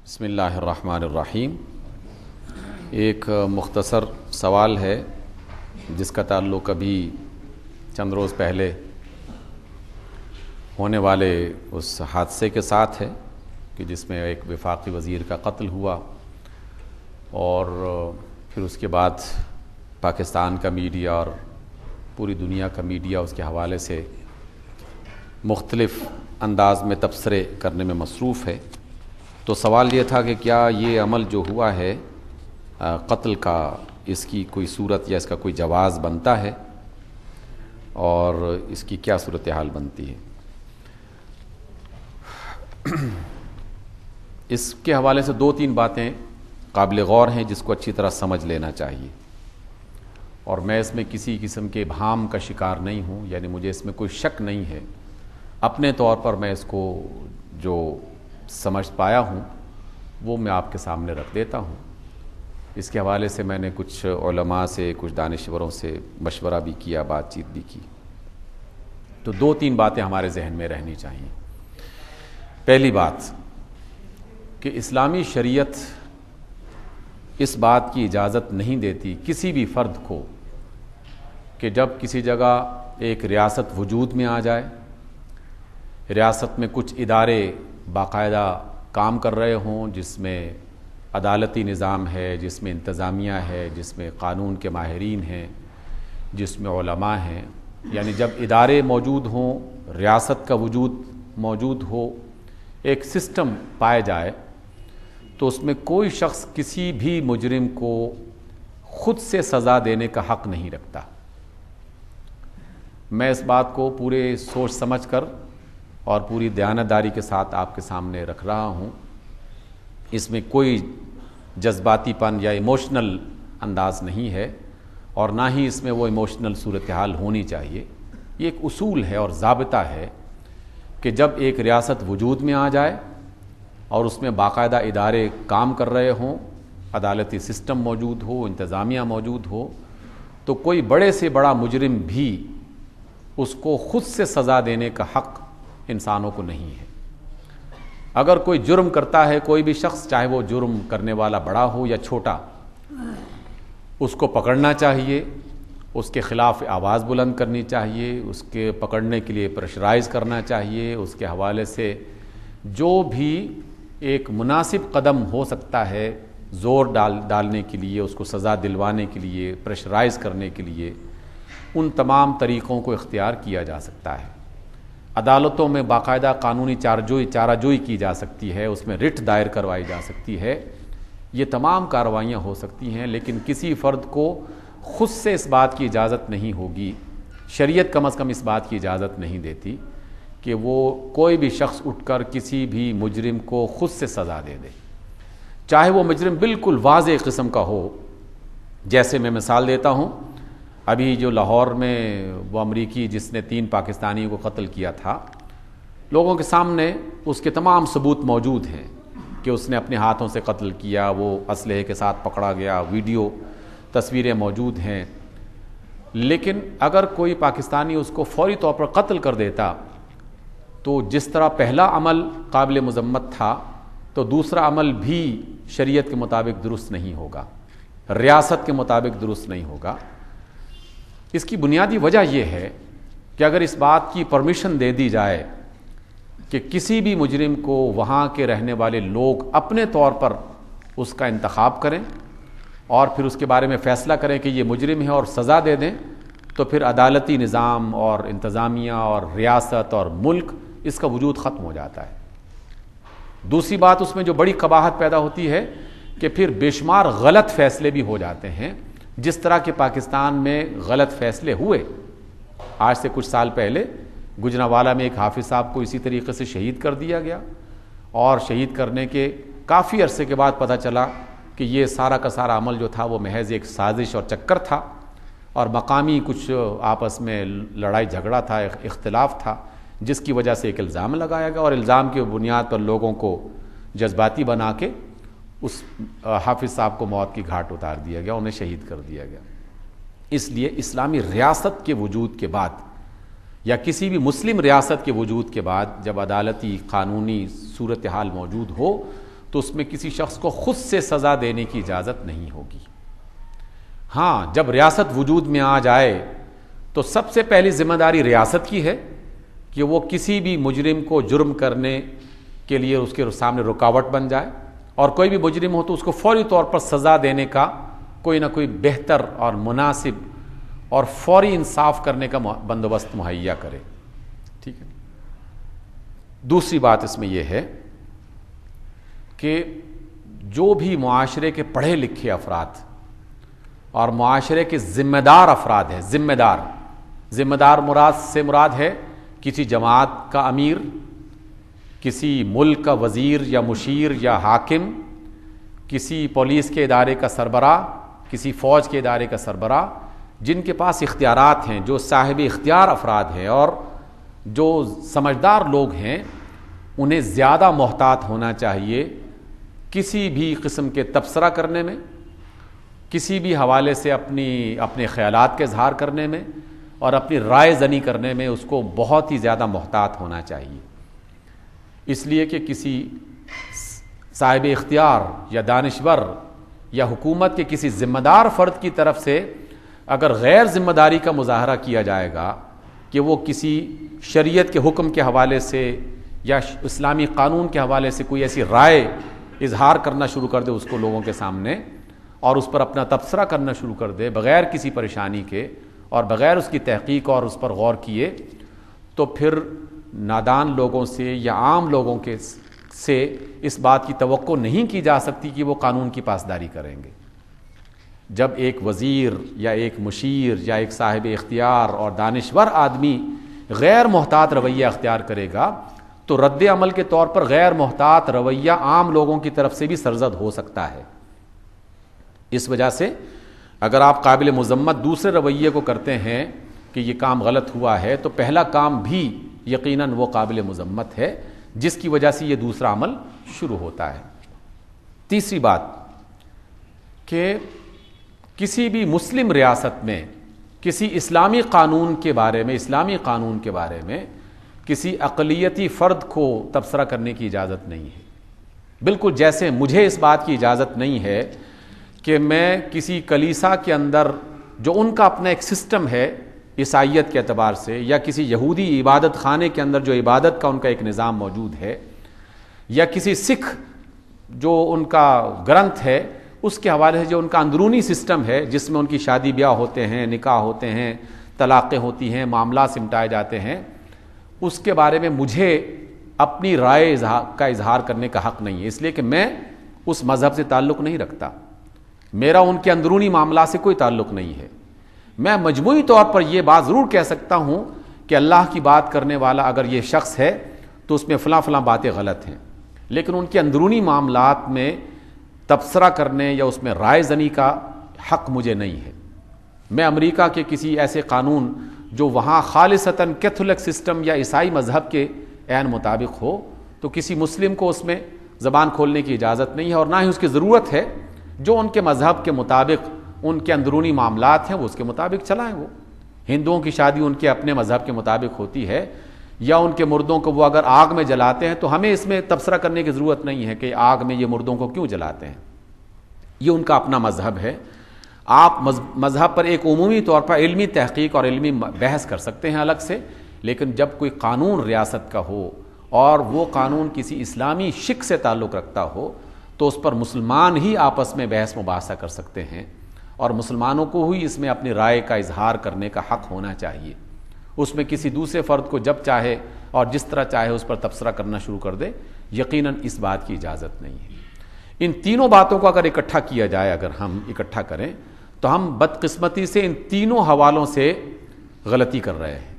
بسم اللہ الرحمن الرحیم۔ ایک مختصر سوال ہے جس کا تعلق ابھی چند روز پہلے ہونے والے اس حادثے کے ساتھ ہے کہ جس میں ایک وفاقی وزیر کا قتل ہوا، اور پھر اس کے بعد پاکستان کا میڈیا اور پوری دنیا کا میڈیا اس کے حوالے سے مختلف انداز میں تبصرے کرنے میں مصروف ہے۔ تو سوال یہ تھا کہ کیا یہ عمل جو ہوا ہے قتل کا، اس کی کوئی صورت یا اس کا کوئی جواز بنتا ہے اور اس کی کیا صورتحال بنتی ہے۔ اس کے حوالے سے دو تین باتیں قابل غور ہیں جس کو اچھی طرح سمجھ لینا چاہیے، اور میں اس میں کسی قسم کے ابہام کا شکار نہیں ہوں، یعنی مجھے اس میں کوئی شک نہیں ہے۔ اپنے طور پر میں اس کو جو سمجھ پایا ہوں وہ میں آپ کے سامنے رکھ دیتا ہوں۔ اس کے حوالے سے میں نے کچھ علماء سے، کچھ دانشوروں سے مشورہ بھی کیا، بات چیت بھی کی۔ تو دو تین باتیں ہمارے ذہن میں رہنی چاہیے۔ پہلی بات کہ اسلامی شریعت اس بات کی اجازت نہیں دیتی کسی بھی فرد کو کہ جب کسی جگہ ایک ریاست وجود میں آ جائے، ریاست میں کچھ ادارے باقاعدہ کام کر رہے ہوں، جس میں عدالتی نظام ہے، جس میں انتظامیہ ہے، جس میں قانون کے ماہرین ہیں، جس میں علماء ہیں، یعنی جب ادارے موجود ہوں، ریاست کا وجود موجود ہو، ایک سسٹم پائے جائے، تو اس میں کوئی شخص کسی بھی مجرم کو خود سے سزا دینے کا حق نہیں رکھتا۔ میں اس بات کو پورے سوچ سمجھ کر اور پوری دیانتداری کے ساتھ آپ کے سامنے رکھ رہا ہوں۔ اس میں کوئی جذباتی پن یا ایموشنل انداز نہیں ہے، اور نہ ہی اس میں وہ ایموشنل صورتحال ہونی چاہیے۔ یہ ایک اصول ہے اور ضابطہ ہے کہ جب ایک ریاست وجود میں آ جائے اور اس میں باقاعدہ ادارے کام کر رہے ہوں، عدالتی سسٹم موجود ہو، انتظامیہ موجود ہو، تو کوئی بڑے سے بڑا مجرم بھی اس کو خود سے سزا دینے کا حق انسانوں کو نہیں ہے۔ اگر کوئی جرم کرتا ہے، کوئی بھی شخص، چاہے وہ جرم کرنے والا بڑا ہو یا چھوٹا، اس کو پکڑنا چاہیے، اس کے خلاف آواز بلند کرنی چاہیے، اس کے پکڑنے کے لیے پریشرائز کرنا چاہیے، اس کے حوالے سے جو بھی ایک مناسب قدم ہو سکتا ہے زور ڈالنے کے لیے، اس کو سزا دلوانے کے لیے، پریشرائز کرنے کے لیے، ان تمام طریقوں کو اختیار کیا جا سکتا ہے۔ عدالتوں میں باقاعدہ قانونی چارہ جوئی کی جا سکتی ہے، اس میں رٹ دائر کروائی جا سکتی ہے، یہ تمام کارروائیاں ہو سکتی ہیں، لیکن کسی فرد کو خود سے اس بات کی اجازت نہیں ہوگی، شریعت کم از کم اس بات کی اجازت نہیں دیتی کہ وہ کوئی بھی شخص اٹھ کر کسی بھی مجرم کو خود سے سزا دے دے، چاہے وہ مجرم بالکل واضح قسم کا ہو۔ جیسے میں مثال دیتا ہوں، ابھی جو لاہور میں وہ امریکی جس نے 3 پاکستانیوں کو قتل کیا تھا، لوگوں کے سامنے اس کے تمام ثبوت موجود ہیں کہ اس نے اپنے ہاتھوں سے قتل کیا، وہ اسلحے کے ساتھ پکڑا گیا، ویڈیو تصویریں موجود ہیں۔ لیکن اگر کوئی پاکستانی اس کو فوری طور پر قتل کر دیتا تو جس طرح پہلا عمل قابل مذمت تھا، تو دوسرا عمل بھی شریعت کے مطابق درست نہیں ہوگا، ریاست کے مطابق درست نہیں ہوگا۔ اس کی بنیادی وجہ یہ ہے کہ اگر اس بات کی پرمیشن دے دی جائے کہ کسی بھی مجرم کو وہاں کے رہنے والے لوگ اپنے طور پر اس کا انتخاب کریں اور پھر اس کے بارے میں فیصلہ کریں کہ یہ مجرم ہے اور سزا دے دیں، تو پھر عدالتی نظام اور انتظامیہ اور ریاست اور ملک، اس کا وجود ختم ہو جاتا ہے۔ دوسری بات اس میں جو بڑی قباحت پیدا ہوتی ہے کہ پھر بے شمار غلط فیصلے بھی ہو جاتے ہیں، جس طرح کے پاکستان میں غلط فیصلے ہوئے۔ آج سے کچھ سال پہلے گجرانوالہ میں ایک حافظ صاحب کو اسی طریقے سے شہید کر دیا گیا، اور شہید کرنے کے کافی عرصے کے بعد پتہ چلا کہ یہ سارا کا سارا عمل جو تھا وہ محض ایک سازش اور چکر تھا، اور مقامی کچھ آپس میں لڑائی جھگڑا تھا، اختلاف تھا، جس کی وجہ سے ایک الزام لگایا گیا، اور الزام کی بنیاد پر لوگوں کو جذباتی بنا کے اس حافظ صاحب کو موت کی گھاٹ اتار دیا گیا، انہیں شہید کر دیا گیا۔ اس لیے اسلامی ریاست کے وجود کے بعد یا کسی بھی مسلم ریاست کے وجود کے بعد جب عدالتی قانونی صورتحال موجود ہو تو اس میں کسی شخص کو خود سے سزا دینے کی اجازت نہیں ہوگی۔ ہاں، جب ریاست وجود میں آ جائے تو سب سے پہلی ذمہ داری ریاست کی ہے کہ وہ کسی بھی مجرم کو جرم کرنے کے لیے اس کے سامنے رکاوٹ بن جائے، اور کوئی بھی مجرم ہو تو اس کو فوری طور پر سزا دینے کا کوئی نہ کوئی بہتر اور مناسب اور فوری انصاف کرنے کا بندوبست مہیا کرے۔ ٹھیک ہے۔ دوسری بات اس میں یہ ہے کہ جو بھی معاشرے کے پڑھے لکھے افراد اور معاشرے کے ذمہ دار افراد ہیں، ذمہ دار مراد ہے کسی جماعت کا امیر، کسی ملک کا وزیر یا مشیر یا حاکم، کسی پولیس کے ادارے کا سربراہ، کسی فوج کے ادارے کا سربراہ، جن کے پاس اختیارات ہیں، جو صاحب اختیار افراد ہیں اور جو سمجھدار لوگ ہیں، انہیں زیادہ محتاط ہونا چاہیے کسی بھی قسم کے تبصرہ کرنے میں، کسی بھی حوالے سے اپنے خیالات کے اظہار کرنے میں اور اپنی رائے زنی کرنے میں اس کو بہت ہی زیادہ محتاط ہونا چاہیے، اس لیے کہ کسی صاحب اختیار یا دانشور یا حکومت کے کسی ذمہ دار فرد کی طرف سے اگر غیر ذمہ داری کا مظاہرہ کیا جائے گا کہ وہ کسی شریعت کے حکم کے حوالے سے یا اسلامی قانون کے حوالے سے کوئی ایسی رائے اظہار کرنا شروع کر دے اس کو لوگوں کے سامنے اور اس پر اپنا تبصرہ کرنا شروع کر دے بغیر کسی پریشانی کے اور بغیر اس کی تحقیق اور اس پر غور کیے، تو پھر نادان لوگوں سے یا عام لوگوں سے اس بات کی توقع نہیں کی جا سکتی کہ وہ قانون کی پاسداری کریں گے۔ جب ایک وزیر یا ایک مشیر یا ایک صاحب اختیار اور دانشور آدمی غیر محتاط رویہ اختیار کرے گا تو رد عمل کے طور پر غیر محتاط رویہ عام لوگوں کی طرف سے بھی سرزد ہو سکتا ہے۔ اس وجہ سے اگر آپ قابل مذمت دوسرے رویے کو کرتے ہیں کہ یہ کام غلط ہوا ہے تو پہلا کام بھی یقیناً وہ قابل مذمت ہے جس کی وجہ سے یہ دوسرا عمل شروع ہوتا ہے۔ تیسری بات کہ کسی بھی مسلم ریاست میں کسی اسلامی قانون کے بارے میں کسی اقلیتی فرد کو تبصرہ کرنے کی اجازت نہیں ہے، بالکل جیسے مجھے اس بات کی اجازت نہیں ہے کہ میں کسی کلیسا کے اندر جو ان کا اپنا ایک سسٹم ہے عیسائیت کے اعتبار سے یا کسی یہودی عبادت خانے کے اندر جو عبادت کا ان کا ایک نظام موجود ہے یا کسی سکھ جو ان کا گرنتھ ہے اس کے حوالے سے جو ان کا اندرونی سسٹم ہے جس میں ان کی شادی بیاہ ہوتے ہیں، نکاح ہوتے ہیں، طلاقیں ہوتی ہیں، معاملات سمٹائے جاتے ہیں، اس کے بارے میں مجھے اپنی رائے کا اظہار کرنے کا حق نہیں ہے، اس لیے کہ میں اس مذہب سے تعلق نہیں رکھتا، میرا ان کے اندرونی معاملات سے کوئی تعلق نہیں ہے۔ میں مجموعی طور پر یہ بات ضرور کہہ سکتا ہوں کہ اللہ کی بات کرنے والا اگر یہ شخص ہے تو اس میں فلاں باتیں غلط ہیں، لیکن ان کے اندرونی معاملات میں تبصرہ کرنے یا اس میں رائے زنی کا حق مجھے نہیں ہے۔ میں امریکہ کے کسی ایسے قانون جو وہاں خالصتاً کیتھولک سسٹم یا عیسائی مذہب کے عین مطابق ہو تو کسی مسلم کو اس میں زبان کھولنے کی اجازت نہیں ہے اور نہ ہی اس کی ضرورت ہے، جو ان کے مذہب کے مطابق ان کے اندرونی معاملات ہیں وہ اس کے مطابق چلائیں۔ وہ ہندوؤں کی شادی ان کے اپنے مذہب کے مطابق ہوتی ہے یا ان کے مردوں کو وہ اگر آگ میں جلاتے ہیں تو ہمیں اس میں تبصرہ کرنے کی ضرورت نہیں ہے کہ آگ میں یہ مردوں کو کیوں جلاتے ہیں، یہ ان کا اپنا مذہب ہے۔ آپ مذہب پر ایک عمومی طور پر علمی تحقیق اور علمی بحث کر سکتے ہیں الگ سے، لیکن جب کوئی قانون ریاست کا ہو اور وہ قانون کسی اسلامی شک سے تعلق رکھتا ہو تو اس پر مسلمان ہی آپس میں بحث مباحثہ کر سکتے ہیں اور مسلمانوں کو ہی اس میں اپنی رائے کا اظہار کرنے کا حق ہونا چاہیے۔ اس میں کسی دوسرے فرد کو جب چاہے اور جس طرح چاہے اس پر تبصرہ کرنا شروع کر دے، یقیناً اس بات کی اجازت نہیں ہے۔ ان تینوں باتوں کو اگر اکٹھا کیا جائے، اگر ہم اکٹھا کریں تو ہم بدقسمتی سے ان تینوں حوالوں سے غلطی کر رہے ہیں۔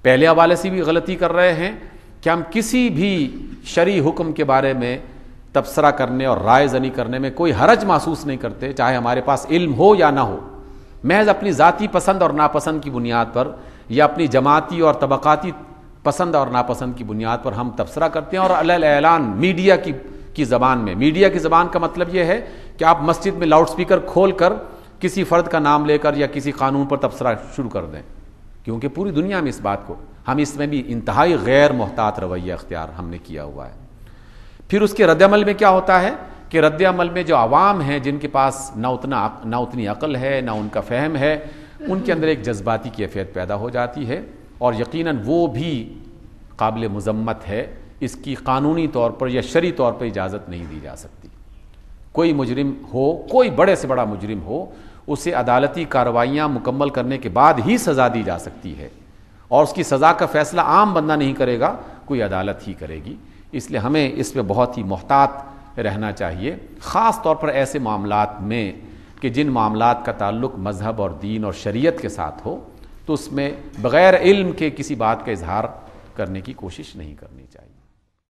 پہلے حوالے سے بھی غلطی کر رہے ہیں کہ ہم کسی بھی شرعی حکم کے بارے میں تبصرہ کرنے اور رائے زنی کرنے میں کوئی حرج محسوس نہیں کرتے، چاہے ہمارے پاس علم ہو یا نہ ہو، محض اپنی ذاتی پسند اور ناپسند کی بنیاد پر یا اپنی جماعتی اور طبقاتی پسند اور ناپسند کی بنیاد پر ہم تبصرہ کرتے ہیں اور علیہ اعلان میڈیا کی زبان میں۔ میڈیا کی زبان کا مطلب یہ ہے کہ آپ مسجد میں لاؤڈ سپیکر کھول کر کسی فرد کا نام لے کر یا کسی قانون پر تبصرہ شروع کر دیں، کیونکہ پوری دنیا میں اس بات کو ہم اس میں بھی انتہائی غیر محتاط رویہ اختیار ہم نے کیا ہوا ہے۔ پھر اس کے رد عمل میں کیا ہوتا ہے کہ رد عمل میں جو عوام ہیں جن کے پاس نہ اتنی عقل ہے نہ ان کا فہم ہے، ان کے اندر ایک جذباتی کیفیت پیدا ہو جاتی ہے، اور یقیناً وہ بھی قابل مذمت ہے، اس کی قانونی طور پر یا شرعی طور پر اجازت نہیں دی جا سکتی۔ کوئی مجرم ہو، کوئی بڑے سے بڑا مجرم ہو، اسے عدالتی کارروائیاں مکمل کرنے کے بعد ہی سزا دی جا سکتی ہے، اور اس کی سزا کا فیصلہ عام بندہ نہیں کرے گا، کوئی عدالت ہی کرے گی۔ اس لیے ہمیں اس پہ بہت ہی محتاط رہنا چاہیے، خاص طور پر ایسے معاملات میں کہ جن معاملات کا تعلق مذہب اور دین اور شریعت کے ساتھ ہو، تو اس میں بغیر علم کے کسی بات کا اظہار کرنے کی کوشش نہیں کرنی چاہیے۔